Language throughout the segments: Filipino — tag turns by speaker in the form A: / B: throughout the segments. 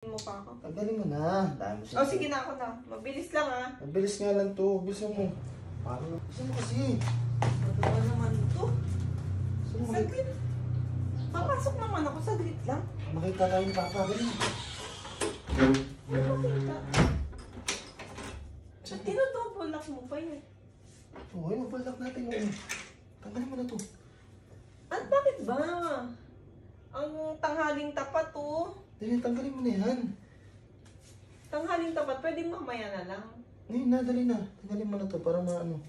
A: Mo pa ako.
B: Tanggalin mo na. Dami mo siya.
A: Oh, sige na ako na. Mabilis lang ah.
B: Mabilis nga lang to. Bilisan mo. Bilisan mo kasi.
A: Magawa naman to.
B: Bilisan mo.
A: Saglit. Papasok naman ako. Saglit lang.
B: Makita tayo ni Papa. Galing.
A: Ano makita? Ba't tinutubulak mo pa yun?
B: Oo, ayun. Balak natin yun. Tanggalin mo na to.
A: At bakit ba? Ang tanghaling tapat to.
B: Dali, tanggalin mo na yan.
A: Tanghaling tapat, pwedeng mamaya na lang.
B: Ngayon na, dali na. Tanggalin mo na to para maano.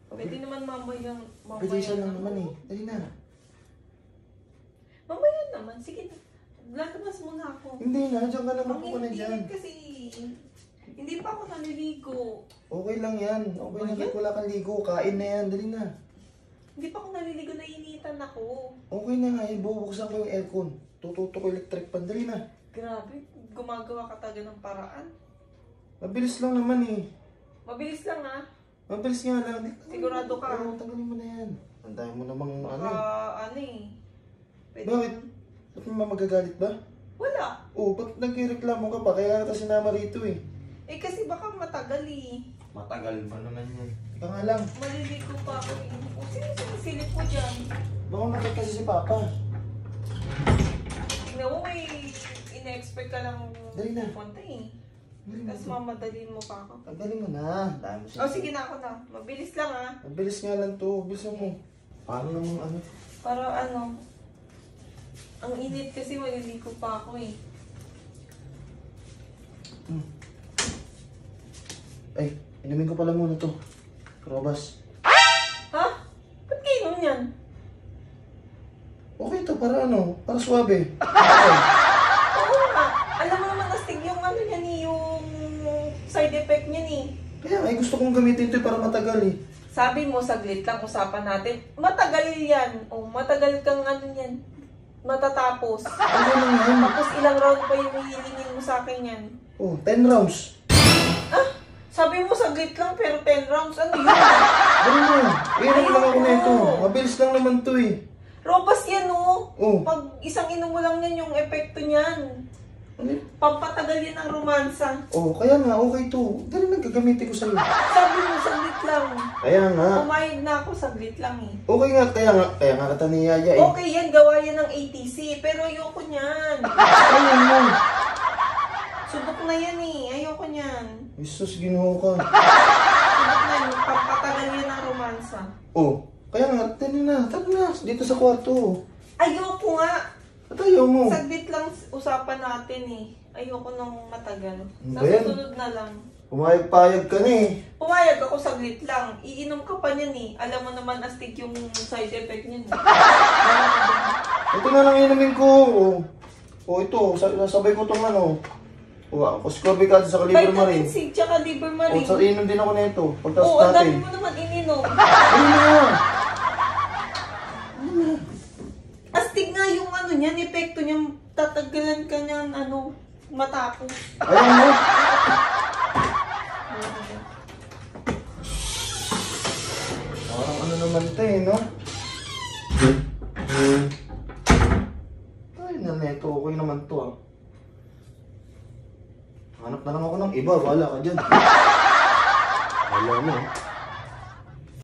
A: Pwede naman mamaya.
B: Pabilisan lang naman eh. Dali na.
A: Mamaya naman. Sige na. Lalabas muna ako.
B: Hindi na, dyan ka na.
A: Ang
B: Makuha na dyan.
A: init kasi. Hindi pa ako naliligo.
B: Okay lang yan. Okay na
A: Ayan.
B: kahit wala kang ligo. Kain na yan. Dali na.
A: Hindi pa ako naliligo, nainitan ako.
B: Okay na nga eh. Bubuksan ko yung aircon. Tututo ko electric pan. Dali na.
A: Grabe, gumagawa ka talaga ng paraan.
B: Mabilis lang naman eh.
A: Mabilis lang ha.
B: Mabilis nga lang.
A: Sigurado ka?
B: Oo, tanggalin mo na yan. Ang dami mo namang
A: Baka
B: ano eh.
A: ano eh. Pwede
B: Bakit?
A: naman.
B: Ba't mo magagalit ba?
A: Wala.
B: Oo, ba't nagkireklamo ka pa? Kaya kita sinama rito eh.
A: Eh kasi baka matagal eh.
B: Matagal pa naman yan. Ika nga lang.
A: Maliligo pa ako eh. O sino sinisilip mo dyan?
B: Baka makita kasi si Papa.
A: Tignan mo may ina-expect ka lang
B: Dali na.
A: pupunta eh.
B: Tanggalin mo
A: Tapos
B: to.
A: mamadalin mo pa ako.
B: Tanggalin mo na. Dami mo siya.
A: Oh sige na ako na. Mabilis lang ha.
B: Mabilis nga lang to. Bilisan mo. Paano namang ano?
A: Para ano. Ang init kasi maliligo pa ako eh.
B: Ay, inumin ko pala muna to. Robas.
A: Ha? Ba't kayo yan?
B: Okay to, para ano? Para suwabe.
A: Oo nga. Alam mo naman astig yung ano yan eh, yung side effect niyan eh.
B: Kaya ay gusto kong gamitin to para matagal eh.
A: Sabi mo, saglit lang, usapan natin. Matagal yan. O, matagal kang ano yan. Matatapos.
B: Ano lang yan?
A: Tapos ilang round pa yung hihilingin mo sa akin yan.
B: Oh, 10 rounds.
A: Ah, sabi mo saglit lang pero 10 rounds. Ano yun?
B: Dali mo. Iinom lang ako
A: Ayoko.
B: nito. Mabilis lang naman to eh.
A: Robas yan oh.
B: Oh.
A: Pag isang inom mo lang yan yung epekto niyan.
B: Ano?
A: Pampatagal yan ang romansa.
B: Oh, kaya nga, okay to. Dali na gagamitin ko sa'yo.
A: Sabi mo saglit lang.
B: Kaya nga.
A: Pumayag na ako saglit lang eh.
B: Okay nga, kaya nga kata ni Yaya eh.
A: Okay yan, gawa yan ng ATC. Pero ayoko niyan.
B: Ayun mo.
A: Subok na yan eh. Ayoko niyan.
B: Jesus, ginuho ka.
A: Subok na yan. Pampatagal yan ang romansa.
B: Oh, kaya nga, dali na. Tara na, dito sa kwarto.
A: Ayoko nga.
B: At ayaw mo.
A: Saglit lang usapan natin eh. Ayoko nang matagal.
B: Ano
A: Sa
B: ba yan?
A: susunod na lang.
B: Pumayag-payag ka na eh.
A: Pumayag ako saglit lang. Iinom ka pa niyan eh. Alam mo naman astig yung side effect niyan.
B: Ito na lang inumin ko. Oh, ito, sabay ko itong ano. Oh, Oscorbicad sa Liver
A: Vitamin
B: Marine.
A: C tsaka liver
B: Oh,
A: marine.
B: sa inom din ako na ito. Pagtas
A: Oo, ang dami
B: natin.
A: mo naman ininom.
B: Ano na?
A: Astig nga yung ano niyan, epekto niyan. Tatagalan ka niyan, ano, matapos.
B: Ayun mo. Parang ano naman ito eh, no? Ay, naneto. Okay naman to ah. Hanap na lang ako ng iba. Wala ka dyan. Wala mo.